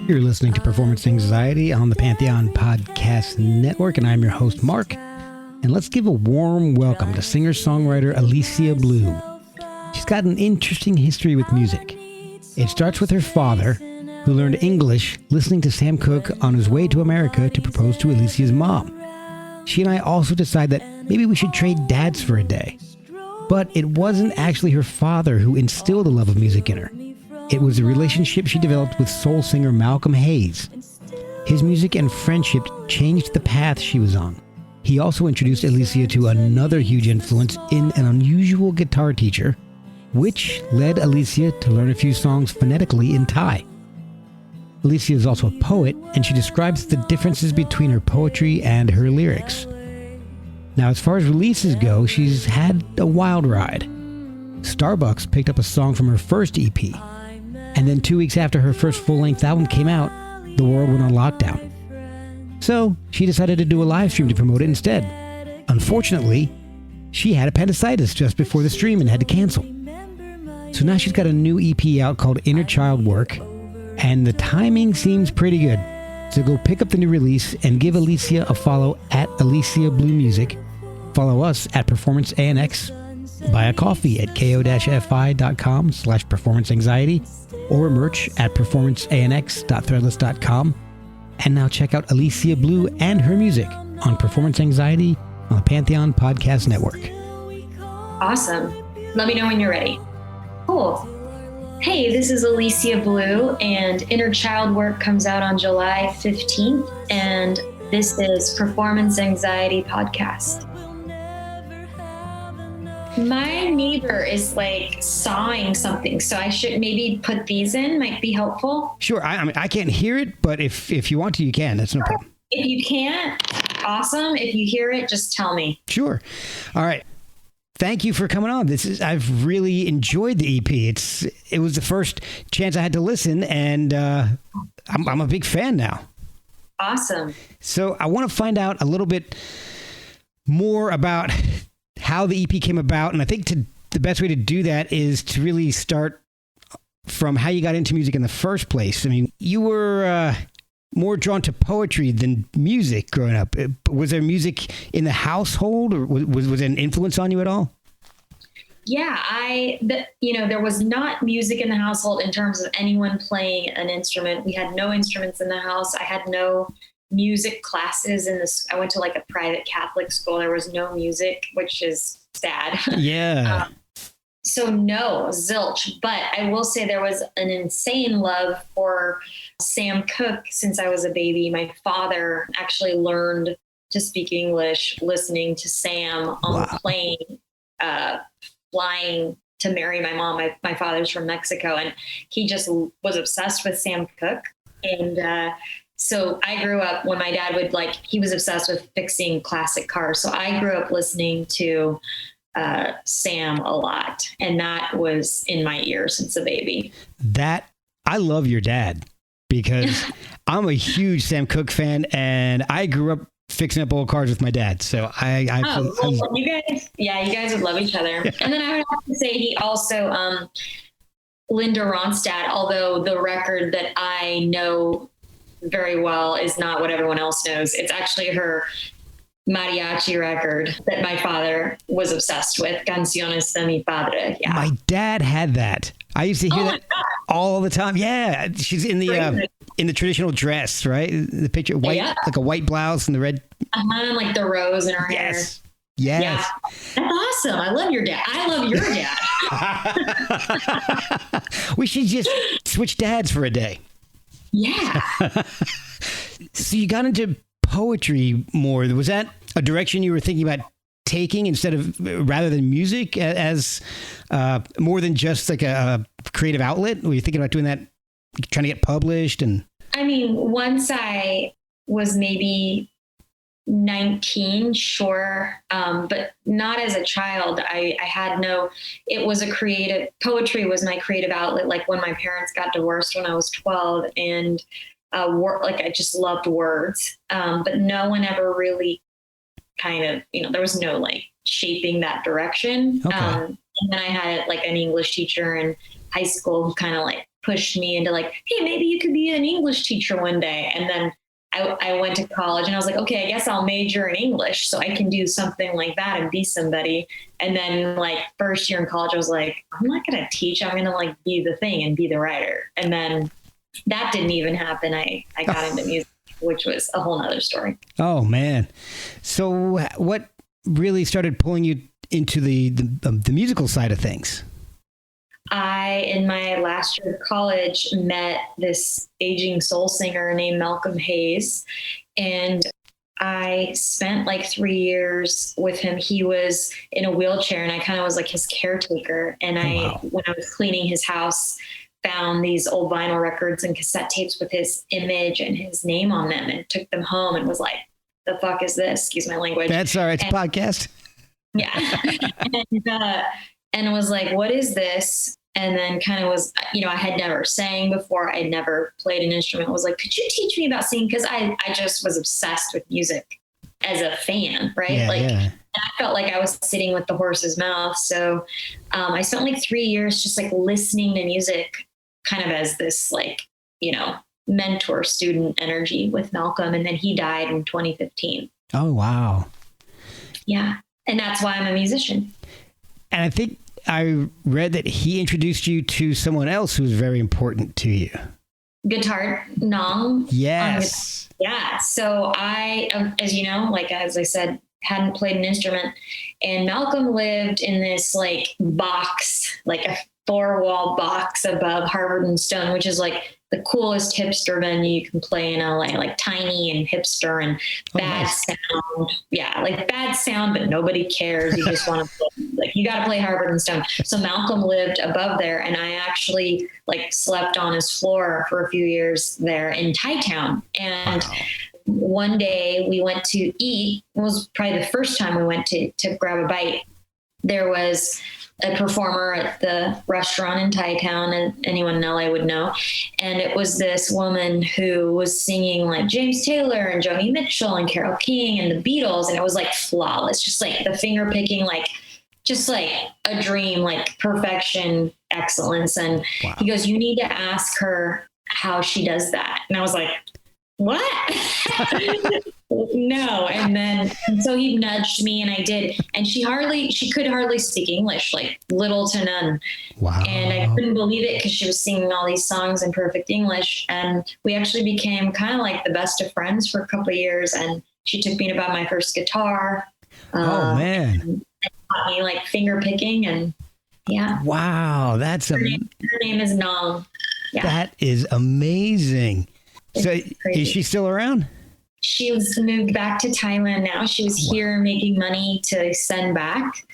You're listening to Performance Anxiety on the Pantheon Podcast Network, and I'm your host, Mark. And let's give a warm welcome to singer-songwriter Alicia Blue. She's got an interesting history with music. It starts with her father, who learned English listening to Sam Cooke on his way to America to propose to Alicia's mom. She and I also decided that maybe we should trade dads for a day. But it wasn't actually her father who instilled a love of music in her. It was the relationship she developed with soul singer Malcolm Hayes. His music and friendship changed the path she was on. He also introduced Alicia to another huge influence in an unusual guitar teacher, which led Alicia to learn a few songs phonetically in Thai. Alicia is also a poet, and she describes the differences between her poetry and her lyrics. Now, as far as releases go, she's had a wild ride. Starbucks picked up a song from her first EP, and then 2 weeks after her first full-length album came out, the world went on lockdown. So she decided to do a live stream to promote it instead. Unfortunately, she had appendicitis just before the stream and had to cancel. So now she's got a new EP out called Inner Child Work, and the timing seems pretty good. So go pick up the new release and give Alicia a follow at Alicia Blue Music. Follow us at Performance ANX. Buy a coffee at ko-fi.com/performanceanxiety or merch at performanceanx.threadless.com. And now check out Alicia Blue and her music on Performance Anxiety on the Pantheon Podcast Network. Awesome. Let me know when you're ready. Cool. Hey, this is Alicia Blue, and Inner Child Work comes out on July 15th, and this is Performance Anxiety Podcast. My neighbor is like sawing something, so I should maybe put these in, might be helpful. Sure. I mean, I can't hear it, but if you want to, you can. That's no problem. If you can't, awesome. If you hear it, just tell me. Sure. All right. Thank you for coming on. I've really enjoyed the EP. It was the first chance I had to listen, and I'm a big fan now. Awesome. So I want to find out a little bit more about how the EP came about, and I think the best way to do that is to really start from how you got into music in the first place. I mean, you were more drawn to poetry than music growing up. Was there music in the household, or was there an influence on you at all? Yeah, there was not music in the household in terms of anyone playing an instrument. We had no instruments in the house. I had no music classes I went to like a private Catholic school. There was no music, which is sad. Yeah. So no, zilch. But I will say there was an insane love for Sam Cooke since I was a baby. My father actually learned to speak English listening to Sam on the plane, flying to marry my mom. My father's from Mexico, and he just was obsessed with Sam Cooke. And so I grew up when my dad he was obsessed with fixing classic cars. So I grew up listening to Sam a lot, and that was in my ear since a baby. I love your dad because I'm a huge Sam Cooke fan, and I grew up fixing up old cars with my dad. So you guys would love each other. And then I would have to say he also, Linda Ronstadt, although the record that I know very well is not what everyone else knows. It's actually her mariachi record that my father was obsessed with, Canciones de mi Padre. Yeah. My dad had that. I used to hear that all the time. Yeah, she's in the traditional dress, right? The picture, white, like a white blouse and the red. Like the rose in her hair. Yes. Yeah, that's awesome. I love your dad. I love your dad. We should just switch dads for a day. Yeah. So you got into poetry more. Was that a direction you were thinking about taking rather than music as more than just like a creative outlet? Were you thinking about doing that, trying to get published? And I mean, once I was maybe 19, sure. But not as a child. Poetry was my creative outlet. Like when my parents got divorced when I was 12, and I just loved words. But no one ever really kind of, there was no like shaping that direction. Okay. And then I had like an English teacher in high school who kind of like pushed me into like, hey, maybe you could be an English teacher one day. And then I went to college and I was like, okay, I guess I'll major in English so I can do something like that and be somebody. And then like first year in college, I was like, I'm not going to teach. I'm going to like be the thing and be the writer. And then that didn't even happen. I got into music, which was a whole nother story. Oh man. So what really started pulling you into the musical side of things? In my last year of college, met this aging soul singer named Malcolm Hayes. And I spent like 3 years with him. He was in a wheelchair and I kind of was like his caretaker. And when I was cleaning his house, found these old vinyl records and cassette tapes with his image and his name on them and took them home and was like, the fuck is this? Excuse my language. That's all right. It's a podcast. Yeah. and was like, what is this? And then kind of was, I had never sang before. I'd never played an instrument. I was like, could you teach me about singing? Because I just was obsessed with music as a fan, right? And I felt like I was sitting with the horse's mouth. So I spent like 3 years just like listening to music kind of as this like, mentor student energy with Malcolm. And then he died in 2015. Oh, wow. Yeah. And that's why I'm a musician. And I think I read that he introduced you to someone else who was very important to you. Guitar, Nong. Yes. Yeah. So I, as I said, hadn't played an instrument, and Malcolm lived in this like box, like a 4-wall box above Harvard and Stone, which is like the coolest hipster venue you can play in LA, like tiny and hipster and bad sound. Yeah, like bad sound, but nobody cares. You just want to play, like you got to play Harvard and Stone. So Malcolm lived above there, and I actually like slept on his floor for a few years there in Thai Town. And one day we went to eat. It was probably the first time we went to grab a bite. There was a performer at the restaurant in Thai Town, and anyone in LA would know. And it was this woman who was singing like James Taylor and Joni Mitchell and Carole King and the Beatles. And it was like flawless, just like the finger picking, like just like a dream, like perfection, excellence. And he goes, you need to ask her how she does that. And I was like, what? No. And so he nudged me and I did. And she could hardly speak English, like little to none. Wow. And I couldn't believe it because she was singing all these songs in perfect English. And we actually became kind of like the best of friends for a couple of years. And she took me to buy my first guitar. Oh man. And taught me like finger picking and yeah. Wow. That's her name is Nong. Yeah. That is amazing. So is she still around? She's moved back to Thailand now. She was here making money to send back.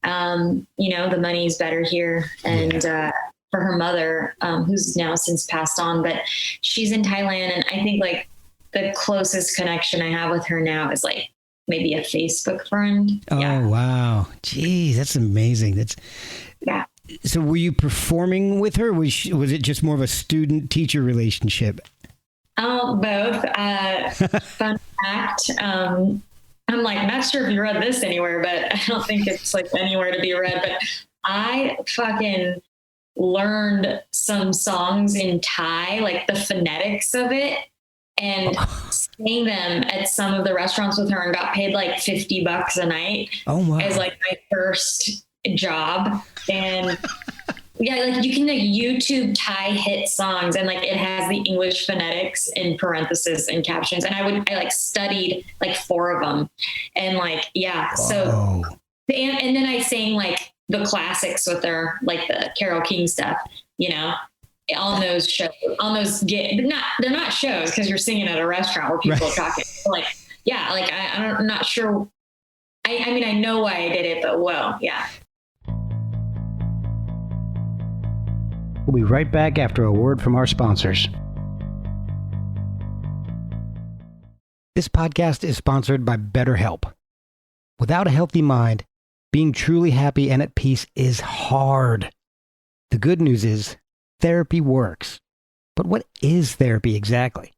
The money's better here. And for her mother, who's now since passed on, but she's in Thailand. And I think like the closest connection I have with her now is like maybe a Facebook friend. Oh, wow. Geez, that's amazing. Yeah. So were you performing with her? Was it just more of a student-teacher relationship? Both. Fun fact. I'm like, not sure if you read this anywhere, but I don't think it's like anywhere to be read, but I fucking learned some songs in Thai, like the phonetics of it, and sang them at some of the restaurants with her and got paid like $50 a night as like my first job. And yeah, like you can like YouTube Thai hit songs and like it has the English phonetics in parentheses and captions. And I like studied like 4 of them and like, yeah. Whoa. So, and then I sang like the classics with her, like the Carole King stuff, on those shows, they're not shows because you're singing at a restaurant where people are talking. Like, yeah, like I'm not sure. I mean, I know why I did it, but whoa, yeah. We'll be right back after a word from our sponsors. This podcast is sponsored by BetterHelp. Without a healthy mind, being truly happy and at peace is hard. The good news is therapy works. But what is therapy exactly?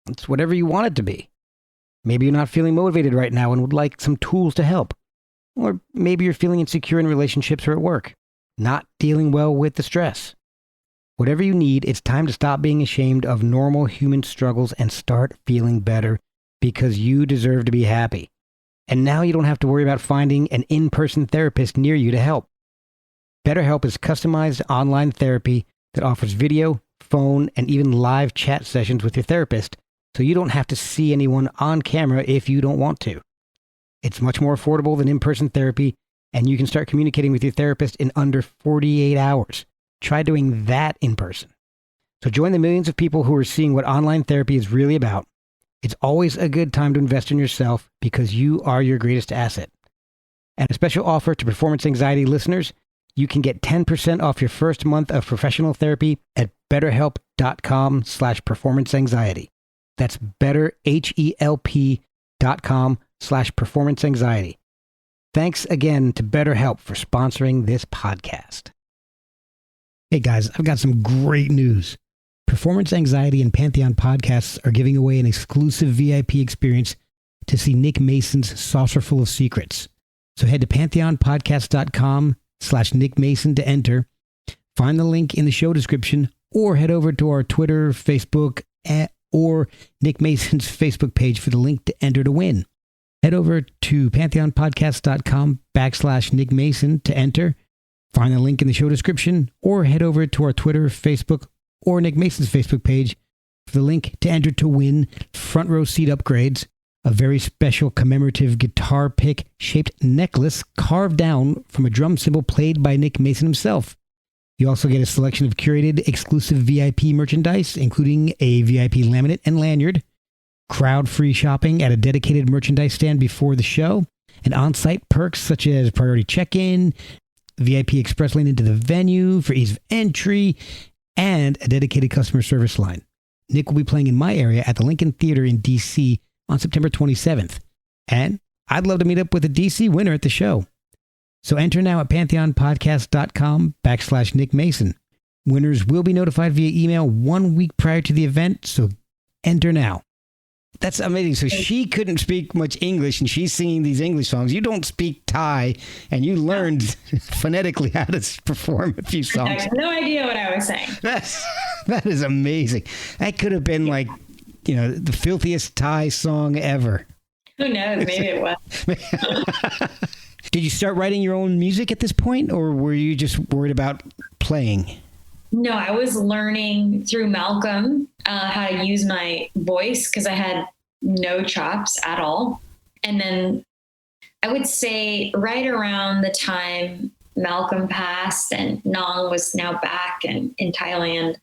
It's whatever you want it to be. Maybe you're not feeling motivated right now and would like some tools to help. Or maybe you're feeling insecure in relationships or at work, not dealing well with the stress. Whatever you need, it's time to stop being ashamed of normal human struggles and start feeling better because you deserve to be happy. And now you don't have to worry about finding an in-person therapist near you to help. BetterHelp is customized online therapy that offers video, phone, and even live chat sessions with your therapist, so you don't have to see anyone on camera if you don't want to. It's much more affordable than in-person therapy, and you can start communicating with your therapist in under 48 hours. Try doing that in person. So join the millions of people who are seeing what online therapy is really about. It's always a good time to invest in yourself because you are your greatest asset. And a special offer to Performance Anxiety listeners, you can get 10% off your first month of professional therapy at betterhelp.com/performanceanxiety. That's betterhelp.com/performanceanxiety. Thanks again to BetterHelp for sponsoring this podcast. Hey guys, I've got some great news. Performance Anxiety and Pantheon Podcasts are giving away an exclusive VIP experience to see Nick Mason's Saucerful of Secrets. So head to pantheonpodcast.com/Nick Mason to enter. Find the link in the show description or head over to our Twitter, Facebook, or Nick Mason's Facebook page for the link to enter to win. Head over to pantheonpodcast.com/Nick Mason to enter. Find the link in the show description or head over to our Twitter, Facebook, or Nick Mason's Facebook page for the link to enter to win front row seat upgrades, a very special commemorative guitar pick shaped necklace carved down from a drum cymbal played by Nick Mason himself. You also get a selection of curated exclusive VIP merchandise, including a VIP laminate and lanyard, crowd-free shopping at a dedicated merchandise stand before the show, and on-site perks such as priority check-in, VIP express lane into the venue for ease of entry, and a dedicated customer service line. Nick will be playing in my area at the Lincoln Theater in DC on September 27th. And I'd love to meet up with a DC winner at the show. So enter now at pantheonpodcast.com/Nick Mason. Winners will be notified via email 1 week prior to the event, so enter now. That's amazing. So she couldn't speak much English, and she's singing these English songs. You don't speak Thai, and you learned phonetically how to perform a few songs. I have no idea what I was saying. That is amazing. That could have been like, the filthiest Thai song ever. Who knows? Maybe it was. Did you start writing your own music at this point, or were you just worried about playing? No, I was learning through Malcolm how to use my voice because I had no chops at all. And then I would say right around the time Malcolm passed and Nong was now back and in Thailand,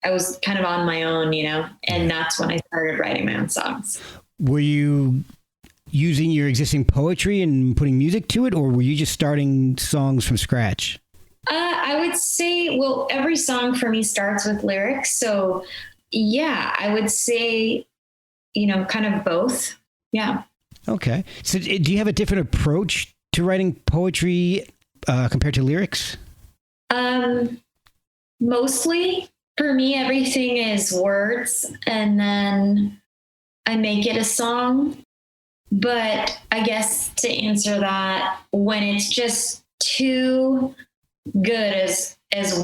I was kind of on my own, and that's when I started writing my own songs. Were you using your existing poetry and putting music to it, or were you just starting songs from scratch? I would say, every song for me starts with lyrics. So yeah, I would say, kind of both. Yeah. Okay. So do you have a different approach to writing poetry compared to lyrics? Mostly for me, everything is words and then I make it a song. But I guess to answer that, when it's just too good as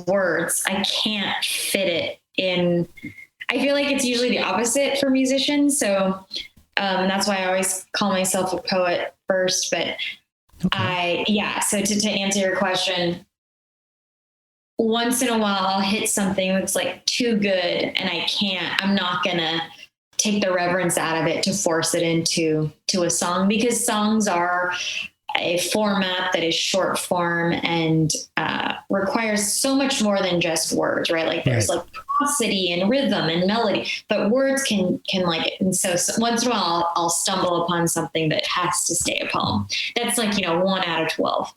words, I can't fit it in. I feel like it's usually the opposite for musicians. So that's why I always call myself a poet first. But okay. So to answer your question, once in a while I'll hit something that's like too good and I'm not gonna take the reverence out of it to force it into a song, because songs are a format that is short form and requires so much more than just words, right? Like there's like prosody and rhythm and melody, but words can like it. And so once in a while I'll stumble upon something that has to stay a poem. That's like, 1 out of 12.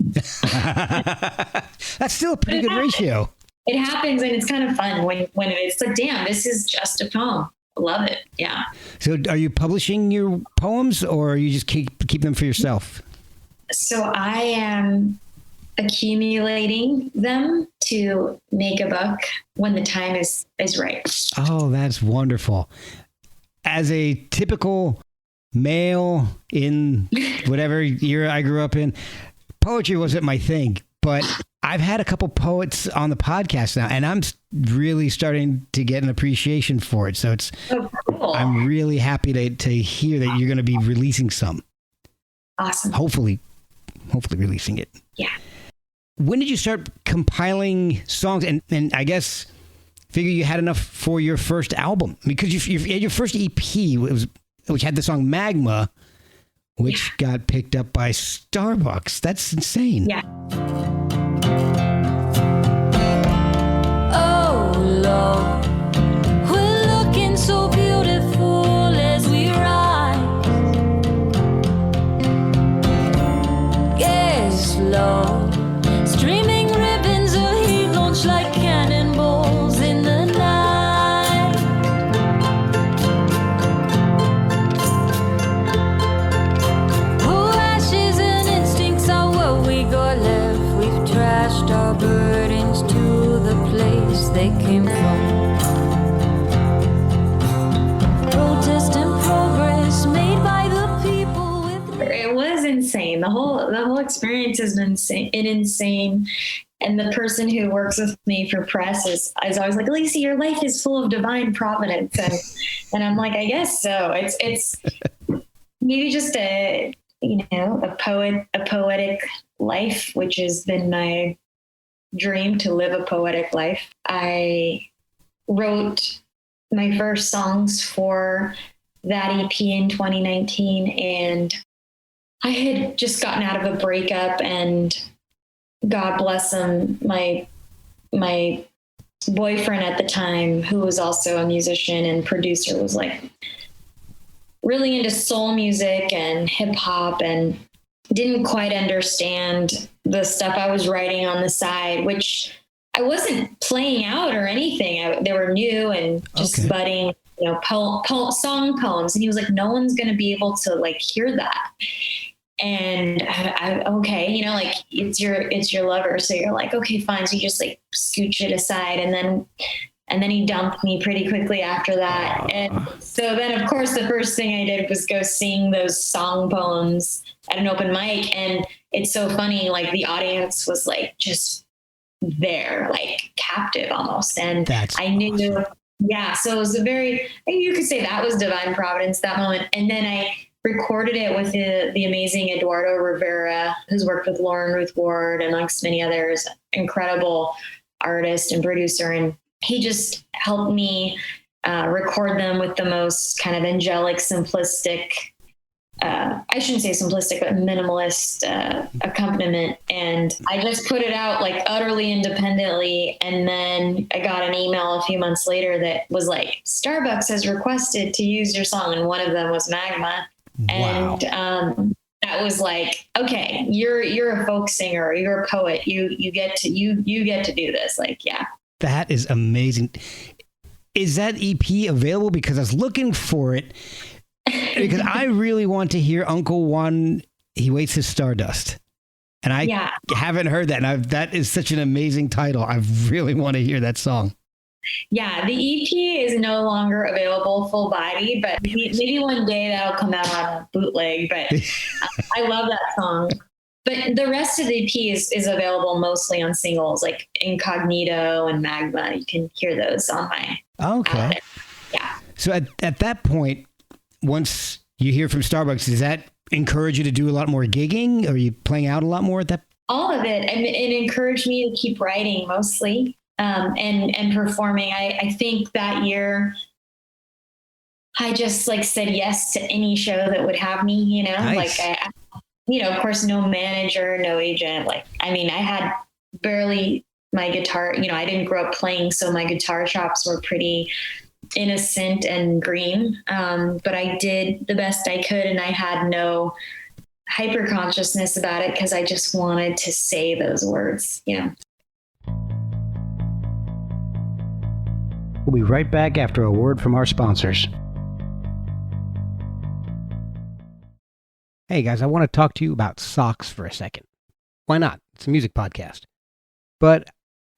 That's still a pretty good ratio. It happens, and it's kind of fun when it's like, damn, this is just a poem. Love it. Yeah. So are you publishing your poems, or you just keep them for yourself? So I am accumulating them to make a book when the time is right. Oh, that's wonderful. As a typical male in whatever year I grew up in, poetry wasn't my thing, but I've had a couple poets on the podcast now, and I'm really starting to get an appreciation for it. So it's, cool. I'm really happy to hear that you're going to be releasing some. Awesome. Hopefully releasing it. Yeah. When did you start compiling songs? And I guess figure you had enough for your first album, because you had your first EP, which had the song Magma, which got picked up by Starbucks. That's insane. Yeah. Oh, Lord, we're looking so beautiful as we rise. Yes, Lord, streaming ribbons of heat launch like cannonballs in the night. Oh, ashes and instincts are what we got left. We've trashed our burdens to the place they came from. Protest and progress made by the people with... It was insane. The whole experience has been insane. And the person who works with me for press is always like, Alicia, your life is full of divine providence. And I'm like, I guess so. It's maybe just a poetic life, which has been my dream, to live a poetic life. I wrote my first songs for that EP in 2019, and I had just gotten out of a breakup, and God bless him, my boyfriend at the time, who was also a musician and producer, was like really into soul music and hip hop, and didn't quite understand the stuff I was writing on the side, which I wasn't playing out or anything. They were new and just budding, song poems. And he was like, no one's going to be able to like hear that. And it's your lover. So you're like, okay, fine. So you just like scooch it aside. And then he dumped me pretty quickly after that. And so then of course the first thing I did was go sing those song poems at an open mic. And it's so funny, like the audience was like just there, like captive almost. And I knew, so it was you could say that was divine providence, that moment. And then I recorded it with the amazing Eduardo Rivera, who's worked with Lauren Ruth Ward and amongst many others, incredible artist and producer. And he just helped me record them with the most kind of angelic, simplistic, I shouldn't say simplistic, but minimalist accompaniment. And I just put it out like utterly independently. And then I got an email a few months later that was like, Starbucks has requested to use your song. And one of them was Magma. Wow. And that was like, okay, you're a folk singer, you're a poet. You get to do this. Like, yeah. That is amazing. Is that EP available? Because I was looking for it, because I really want to hear Uncle Juan, He Waits His Stardust. And I haven't heard that. And that is such an amazing title. I really want to hear that song. Yeah, the EP is no longer available full body, but maybe one day that'll come out on a bootleg. But I love that song. But the rest of the EP is available mostly on singles, like Incognito and Magma. You can hear those on my outlet. Yeah. So at that point, once you hear from Starbucks, does that encourage you to do a lot more gigging? Are you playing out a lot more at that? All of it. I mean, it encouraged me to keep writing mostly and performing. I think that year I just like said yes to any show that would have me, Nice. Like of course, no manager, no agent. Like, I mean, I had barely my guitar, I didn't grow up playing. So my guitar chops were pretty innocent and green. But I did the best I could, and I had no hyper consciousness about it because I just wanted to say those words, We'll be right back after a word from our sponsors. Hey guys, I want to talk to you about socks for a second. Why not? It's a music podcast. But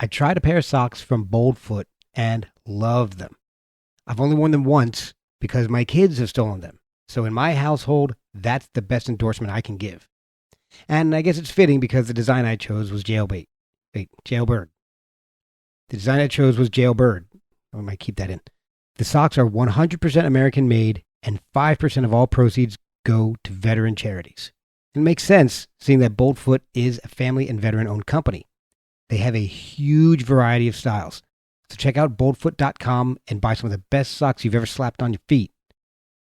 I tried a pair of socks from Boldfoot and loved them. I've only worn them once because my kids have stolen them. So in my household, that's the best endorsement I can give. And I guess it's fitting because the design I chose was jailbait. Wait, Jailbird. The design I chose was Jailbird. I might keep that in. The socks are 100% American made, and 5% of all proceeds go to veteran charities. It makes sense, seeing that Boldfoot is a family and veteran-owned company. They have a huge variety of styles. So check out boldfoot.com and buy some of the best socks you've ever slapped on your feet.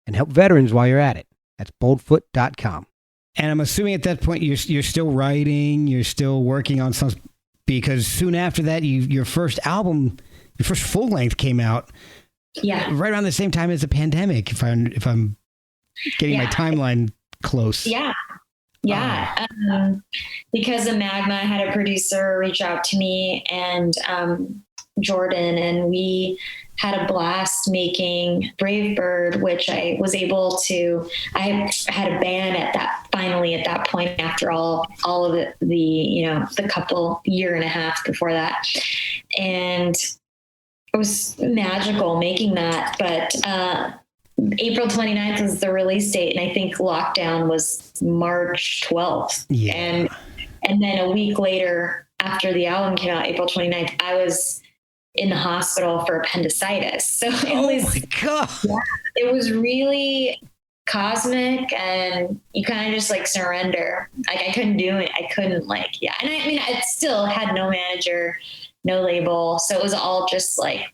And help veterans while you're at it. That's boldfoot.com. And I'm assuming at that point you're still writing, you're still working on songs, because soon after that, your first album, your first full length came out. Yeah. Right around the same time as the pandemic, if I'm getting my timeline close. Yeah. Yeah. Because of Magma, I had a producer reach out to me and Jordan, and we had a blast making Brave Bird, which I was able to, I had a band at that point after all of the couple year and a half before that. And it was magical making that, but April 29th was the release date, and I think lockdown was March 12th. Yeah. And then a week later, after the album came out, April 29th, I was in the hospital for appendicitis. So my God. Yeah, it was really cosmic, and you kind of just like surrender. Like I couldn't do it. I couldn't And I mean, I still had no manager, no label. So it was all just like,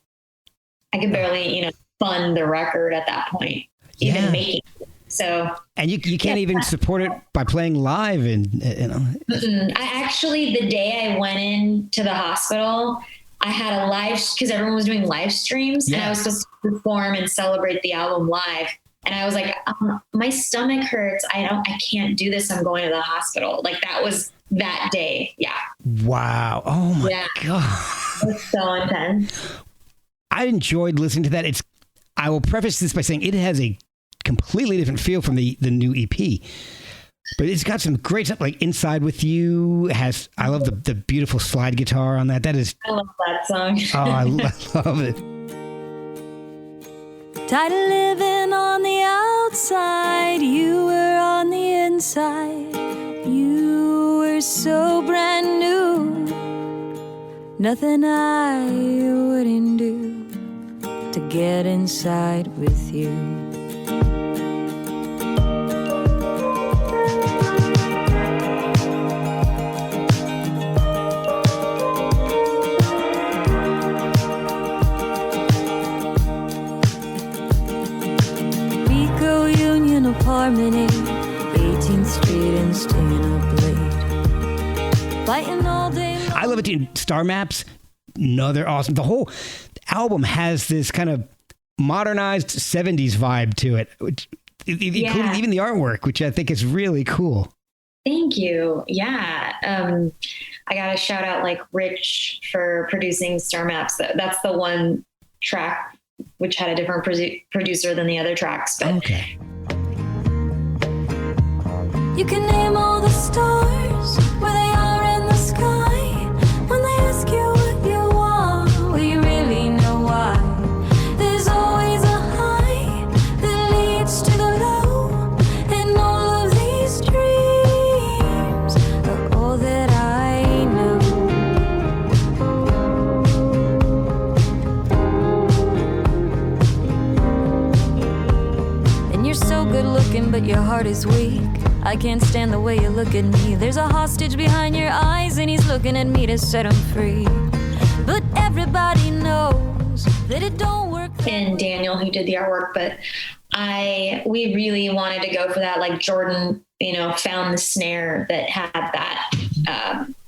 I could barely, fund the record at that point, even making it. So, and you can't even support it by playing live, and I actually, the day I went into the hospital, I had a live, because everyone was doing live streams, and I was supposed to perform and celebrate the album live. And I was like, my stomach hurts. I can't do this. I'm going to the hospital. Like that was that day. Yeah. Wow. Oh my God. It was so intense. I enjoyed listening to that. I will preface this by saying it has a completely different feel from the new EP, but it's got some great stuff like Inside With You. I love the beautiful slide guitar on that. I love that song. Oh, I love it. Tired of living on the outside, you were on the inside. You were so brand new. Nothing I wouldn't do to get inside with you. Pico Union Apartment 8, 18th Street and staying up late. Fighting all day long. I love it too. Star Maps, another awesome. The whole album has this kind of modernized 70s vibe to it, including even the artwork, which I think is really cool. Thank you. Yeah. I got to shout out like Rich for producing Star Maps. That's the one track which had a different producer than the other tracks. But okay. You can name all the stars where they are in the sky. When they ask you what you want, will you really know why? There's always a high that leads to the low, and all of these dreams are all that I know. And you're so good looking, but your heart is weak. I can't stand the way you look at me. There's a hostage behind your eyes, and he's looking at me to set him free. But everybody knows that it don't work. And Daniel, who did the artwork, but we really wanted to go for that. Like Jordan, found the snare that had that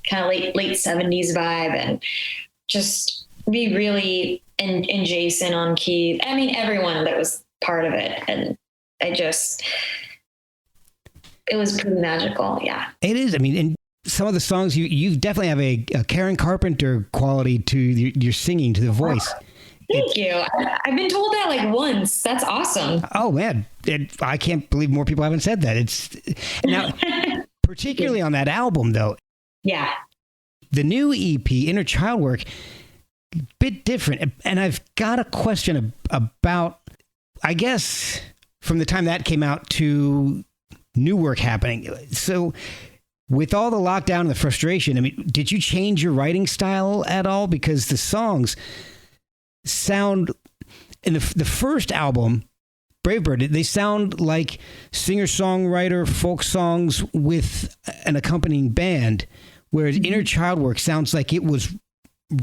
kind of late 70s vibe, and just be really, and Jason on key. I mean, everyone that was part of it. And it was pretty magical. Yeah, it is. I mean, and some of the songs you definitely have a Karen Carpenter quality to your singing, to the voice. Thank you. I've been told that like once. That's awesome. Oh man, I can't believe more people haven't said that. It's now particularly on that album though. Yeah, the new EP, Inner Child Work, bit different. And I've got a question about, I guess, from the time that came out to new work happening. So With all the lockdown and the frustration, I mean, did you change your writing style at all? Because the songs sound, in the first album, Brave-Bird, they sound like singer-songwriter folk songs with an accompanying band, whereas Inner Child Work sounds like it was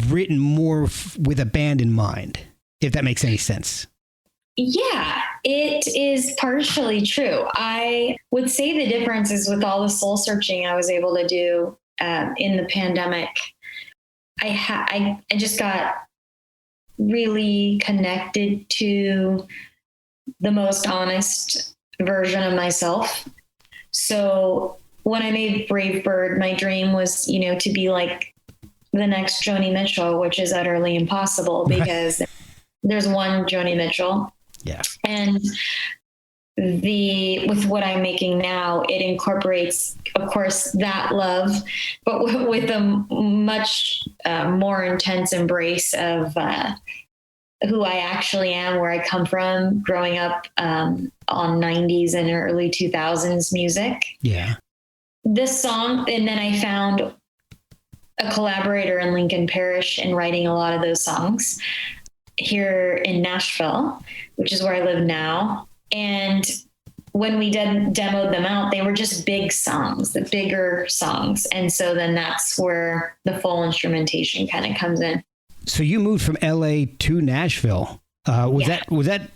written more with a band in mind, if that makes any sense. Yeah, it is partially true. I would say the difference is with all the soul searching I was able to do in the pandemic. I just got really connected to the most honest version of myself. So when I made Brave-Bird, my dream was, to be like the next Joni Mitchell, which is utterly impossible because there's one Joni Mitchell. Yeah. And with what I'm making now, it incorporates, of course, that love, but with a much more intense embrace of who I actually am, where I come from, growing up on 90s and early 2000s music. Yeah. This song, and then I found a collaborator in Lincoln Parish in writing a lot of those songs here in Nashville, which is where I live now. And when we demoed them out, they were just big songs, the bigger songs. And so then that's where the full instrumentation kind of comes in. So you moved from LA to Nashville. Was that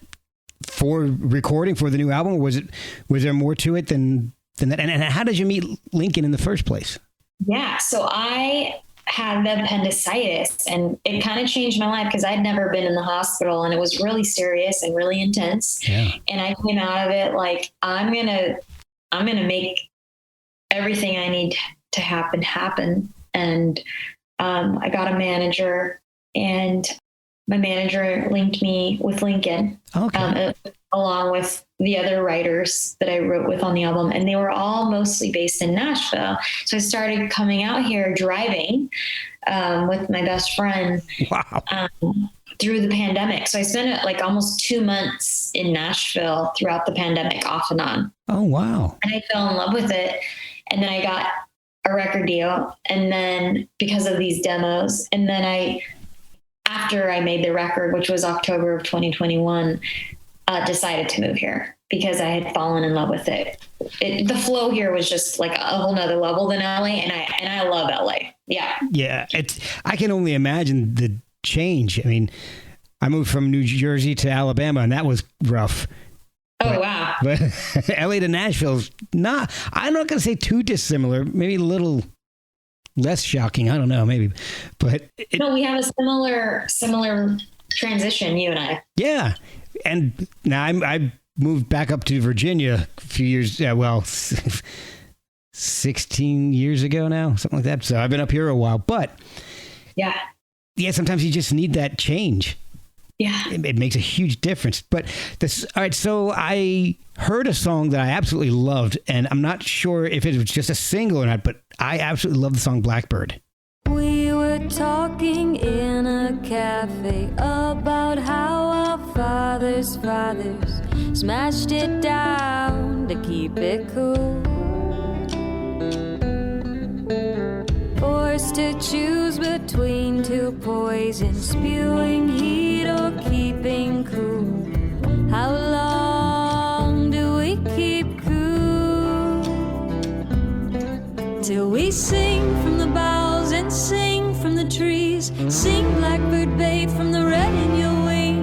for recording for the new album? Or was there more to it than that? And how did you meet Lincoln in the first place? Yeah. So I had the appendicitis and it kind of changed my life because I'd never been in the hospital and it was really serious and really intense. Yeah. And I came out of it like, I'm going to make everything I need to happen. And I got a manager, and my manager linked me with Lincoln, along with the other writers that I wrote with on the album. And they were all mostly based in Nashville. So I started coming out here driving with my best friend. Wow. Through the pandemic. So I spent like almost 2 months in Nashville throughout the pandemic, off and on. Oh, wow. And I fell in love with it. And then I got a record deal. And then because of these demos, and then after I made the record, which was October of 2021, decided to move here because I had fallen in love with it. The flow here was just like a whole nother level than LA. And I love LA. Yeah. Yeah. I can only imagine the change. I mean, I moved from New Jersey to Alabama and that was rough. Oh, wow. But LA to Nashville is I'm not going to say too dissimilar, maybe a little less shocking. I don't know, maybe. But no, we have a similar transition, you and I. Yeah. And now I moved back up to Virginia a few years, 16 years ago now, something like that. So I've been up here a while, but yeah, sometimes you just need that change. Yeah. It makes a huge difference. But all right. So I heard a song that I absolutely loved, and I'm not sure if it was just a single or not, but I absolutely love the song Blackbird. We were talking in a cafe about how our fathers smashed it down to keep it cool. Forced to choose between two poisons, spewing heat or keeping cool. How long do we keep cool? Till we sing from the boughs and sing from the trees. Sing, blackbird babe, from the red in your wing.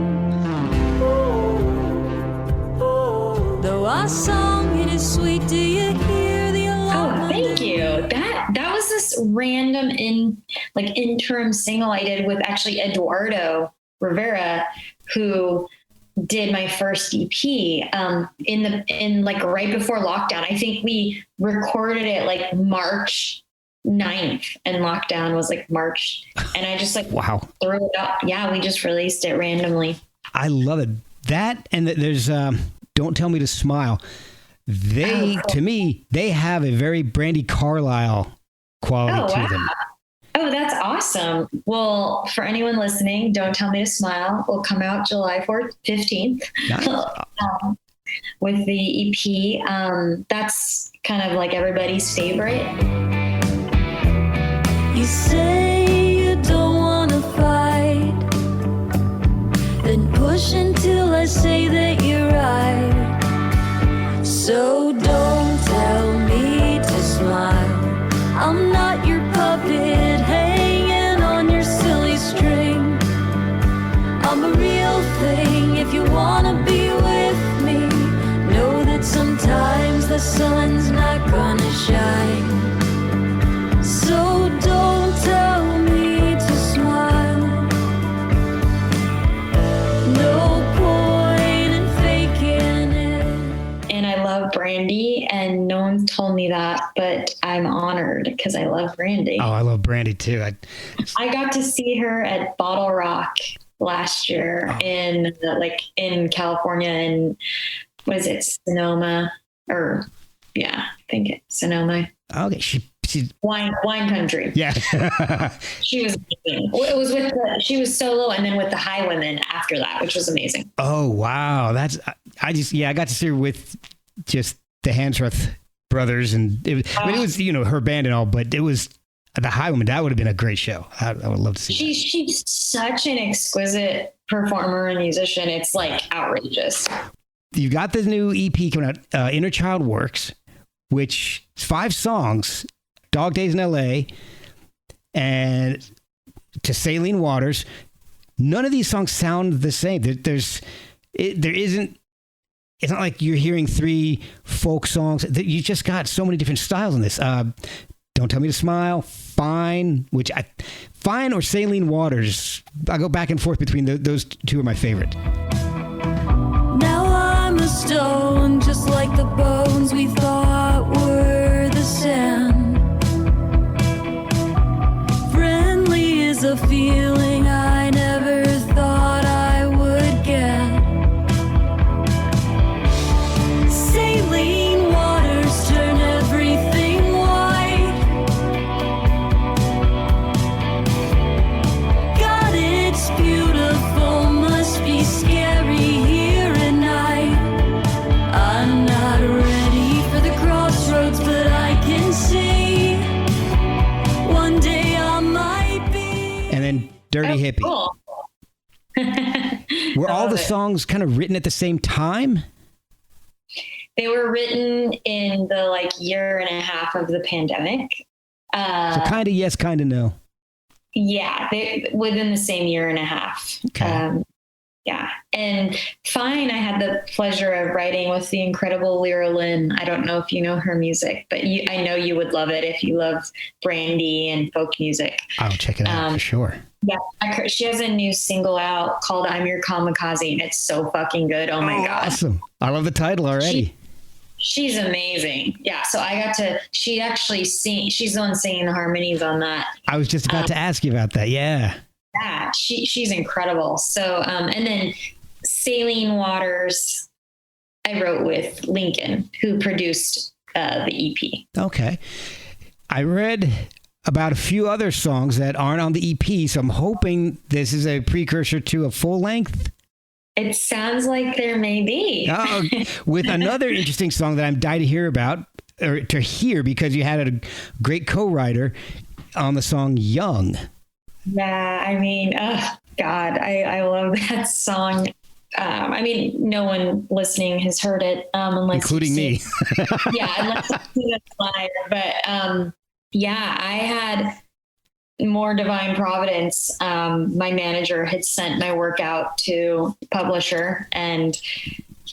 Ooh, ooh. Though our song it is sweet, do you hear the alarm? Oh, thank you. That was this random interim single I did with actually Eduardo Rivera, who did my first EP in right before lockdown. I think we recorded it like March 9th and lockdown was like March. And I just wow, threw it up. Yeah, we just released it randomly. I love it. That and there's Don't Tell Me to Smile. To me, they have a very Brandy Carlisle quality to them. Oh, that's awesome. Well, for anyone listening, Don't Tell Me to Smile will come out July 15th. Nice. with the EP. That's kind of like everybody's favorite. You say you don't wanna fight, then push until I say that you're right. So don't tell me to smile. I'm not your puppet hanging on your silly string. I'm a real thing. If you wanna be with me, know that sometimes the sun's not gonna shine. So don't tell me to smile. No point in faking it. And I love Brandy, and no one's told me that, but I'm honored because I love Brandy. Oh, I love Brandy too. I got to see her at Bottle Rock last year in California, and what is it, Sonoma? Or yeah, I think it's Sonoma. Okay, she's Wine country. yeah. She was amazing. It was she was solo, and then with the Highwomen after that, which was amazing. Oh wow, I got to see her with just the Hansworth brothers, and it was her band and all, but it was the Highwomen. That would have been a great show. I would love to see. She's such an exquisite performer and musician. It's like outrageous. You got the new EP coming out, Inner Child Works, which is 5 songs. Dog Days in LA and To Saline Waters. None of these songs sound the same. It's not like you're hearing 3 folk songs. You just got so many different styles in this. Don't Tell Me to Smile, Fine, Fine or Saline Waters. I go back and forth between those two are my favorite. Now I'm a stone, just like the bones we thought were the sand. Friendly is a feeling I never thought I would get. Saline waters turn everything white. God, it's beautiful, must be scary here at night. I'm not ready for the crossroads, but I can see one day I might be. And then Dirty Hippie. Cool. Were all the songs kind of written at the same time? They were written in the year and a half of the pandemic. So kind of yes, kind of no. Yeah, within the same year and a half. Okay. Yeah. And Fine, I had the pleasure of writing with the incredible Lyra Lynn. I don't know if you know her music, but I know you would love it if you love Brandy and folk music. I'll check it out for sure. Yeah. She has a new single out called I'm Your Kamikaze, and it's so fucking good. Oh my God. Awesome. I love the title already. She's amazing. Yeah. So she actually she's the one singing the harmonies on that. I was just about to ask you about that. Yeah. Yeah, she's incredible. So, and then Saline Waters, I wrote with Lincoln, who produced the EP. Okay. I read about a few other songs that aren't on the EP, so I'm hoping this is a precursor to a full length. It sounds like there may be. With another interesting song that I'm dying to hear about, or to hear, because you had a great co-writer on the song Young. Yeah, I mean, oh God, I love that song. I mean, no one listening has heard it, unless including me. Yeah, unless you've seen it live. But yeah, I had more Divine Providence. My manager had sent my work out to publisher, and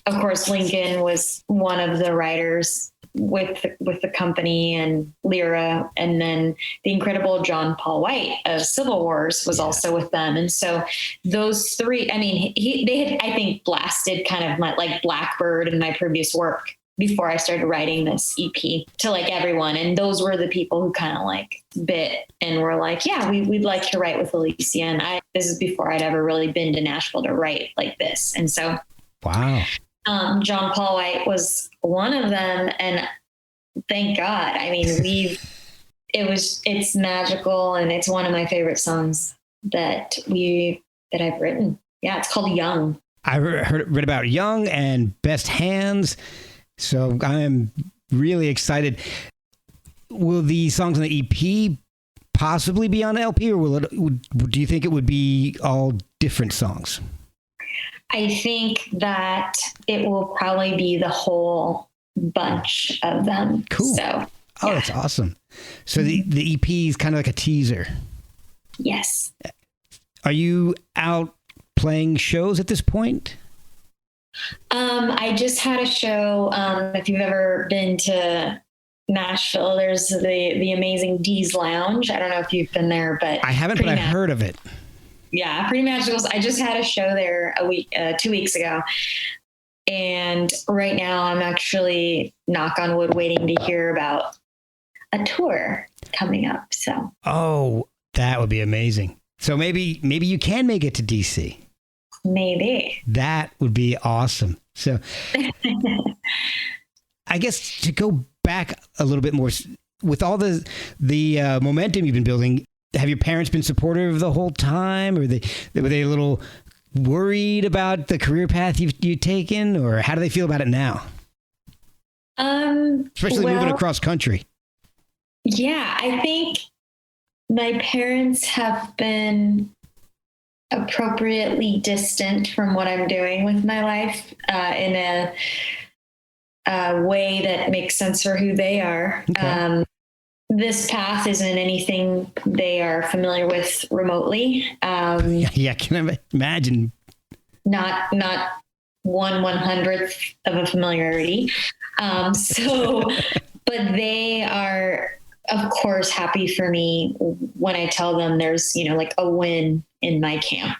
of course, Lincoln was one of the writers with the company, and Lyra, and then the incredible John Paul White of Civil Wars was also with them. And so those 3, I mean, they had, I think, blasted kind of like Blackbird and my previous work before I started writing this EP to everyone. And those were the people who kind of bit and were like, yeah, we'd like to write with Alicia. And this is before I'd ever really been to Nashville to write like this. And so, wow. John Paul White was one of them, and thank God. I mean, it's magical, and it's one of my favorite songs that I've written. Yeah, it's called Young. read about Young and Best Hands, so I am really excited. Will the songs on the EP possibly be on LP, or do you think it would be all different songs? I think that it will probably be the whole bunch of them. Cool. So, Oh, that's awesome. So the EP is kind of like a teaser. Yes. Are you out playing shows at this point? I just had a show. If you've ever been to Nashville, there's the amazing Dee's Lounge. I don't know if you've been there, but I haven't, but I've heard of it. Yeah, pretty magical. I just had a show there 2 weeks ago. And right now I'm actually, knock on wood, waiting to hear about a tour coming up. So. Oh, that would be amazing. So maybe you can make it to DC. Maybe. That would be awesome. So I guess to go back a little bit more, with all the momentum you've been building, have your parents been supportive the whole time? Or were they a little worried about the career path you've taken? Or how do they feel about it now? Especially moving across country. Yeah, I think my parents have been appropriately distant from what I'm doing with my life in a way that makes sense for who they are. Okay. This path isn't anything they are familiar with remotely. Yeah, I can imagine. Not 1/100th of a familiarity. But they are, of course, happy for me when I tell them there's, like a win in my camp,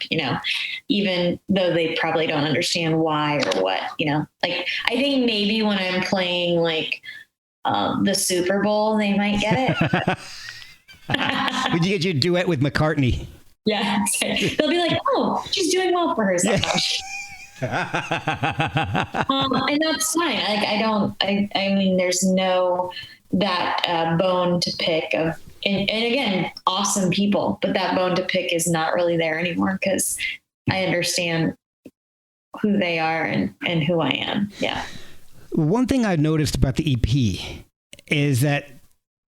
even though they probably don't understand why or what, like, I think maybe when I'm playing like the Super Bowl, they might get it. Would you get your duet with McCartney? Yeah. They'll be like, oh, she's doing well for herself. And that's fine. Like, I mean, there's no, that bone to pick of, and again, awesome people, but that bone to pick is not really there anymore because I understand who they are and who I am. Yeah. One thing I've noticed about the EP is that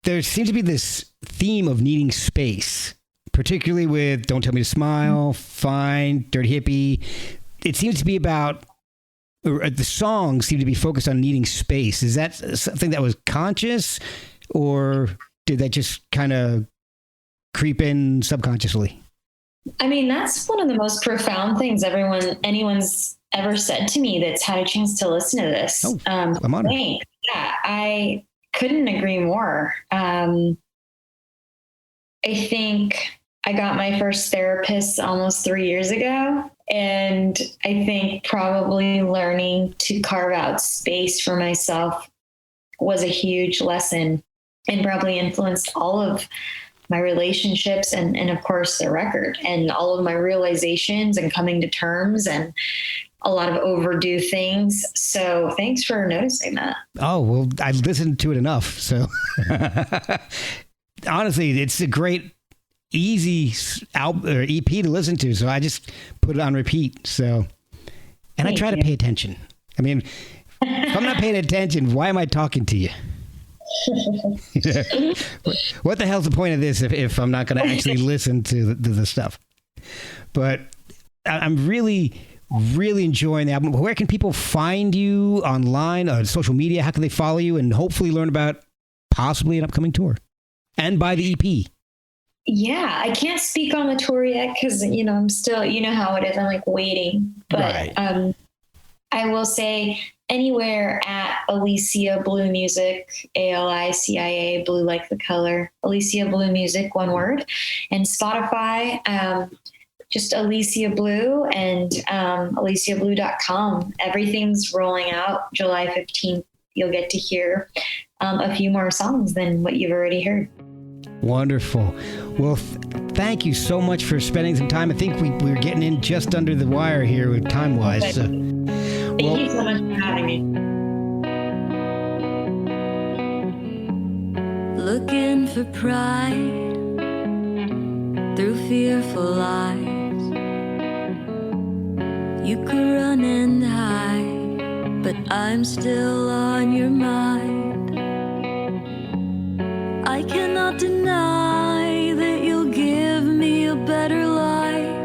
there seems to be this theme of needing space, particularly with Don't Tell Me to Smile, Fine, Dirty Hippie. It seems to be about, the songs seem to be focused on needing space. Is that something that was conscious, or did that just kind of creep in subconsciously? I mean, that's one of the most profound things anyone's ever said to me that's had a chance to listen to this. Oh, I'm honored. Yeah, I couldn't agree more. I think I got my first therapist almost 3 years ago. And I think probably learning to carve out space for myself was a huge lesson and probably influenced all of my relationships and of course the record and all of my realizations and coming to terms and a lot of overdue things. So thanks for noticing that. Oh, well, I listened to it enough. So honestly, it's a great, easy EP to listen to. So I just put it on repeat. So, and I try to pay attention. I mean, if I'm not paying attention, why am I talking to you? What the hell's the point of this if I'm not going to actually listen to the stuff? But I'm really enjoying the album. Where can people find you online, on social media? How can they follow you and hopefully learn about possibly an upcoming tour and buy the EP? Yeah, I can't speak on the tour yet because, I'm still, how it is. I'm like waiting. But right. I will say anywhere at Alicia Blue Music, ALICIA, blue like the color, Alicia Blue Music, one word, and Spotify, just Alicia Blue and aliciablue.com. Everything's rolling out July 15th. You'll get to hear a few more songs than what you've already heard. Wonderful. Well, thank you so much for spending some time. I think we're getting in just under the wire here with time-wise. So, thank you so much for having me. Looking for pride through fearful eyes, You could run and hide, but I'm still on your mind. I cannot deny that you'll give me a better life.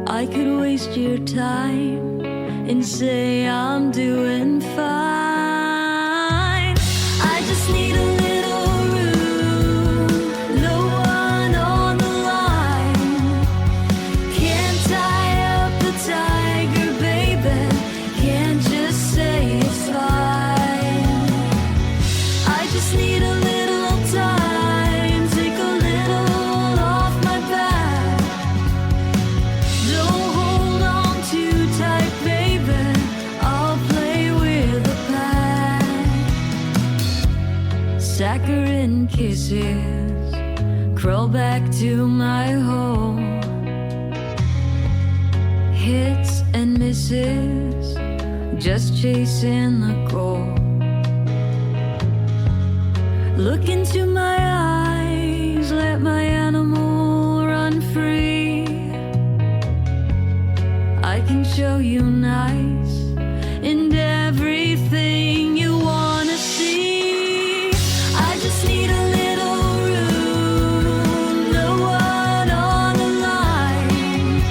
I could waste your time and say I'm doing fine. I just need a little room, no one on the line. Can't tie up the tiger, baby, can't just say it's fine. I just need a little time, take a little off my back. Don't hold on too tight, baby, I'll play with the pack. Saccharine kisses, crawl back to my home. Hits and misses, just chasing the goal. Look into my eyes, let my animal run free. I can show you nice and everything you wanna see. I just need a little room, no one on the line.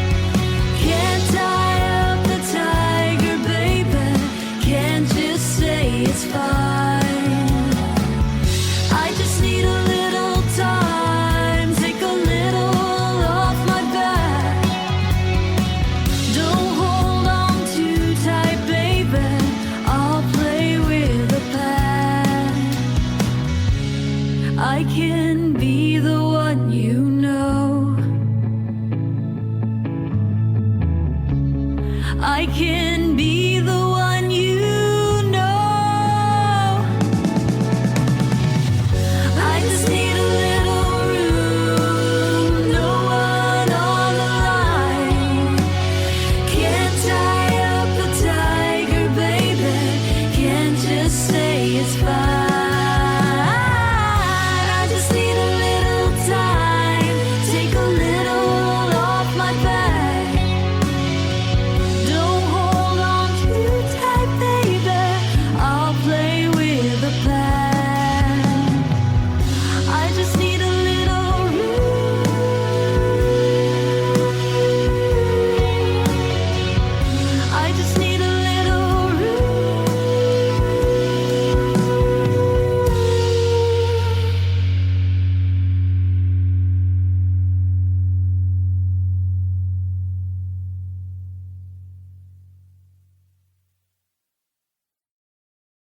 Can't tie up the tiger, baby, can't just say it's fine. I just need a little time, take a little off my back. Don't hold on too tight, baby, I'll play with the pack. I can be the one you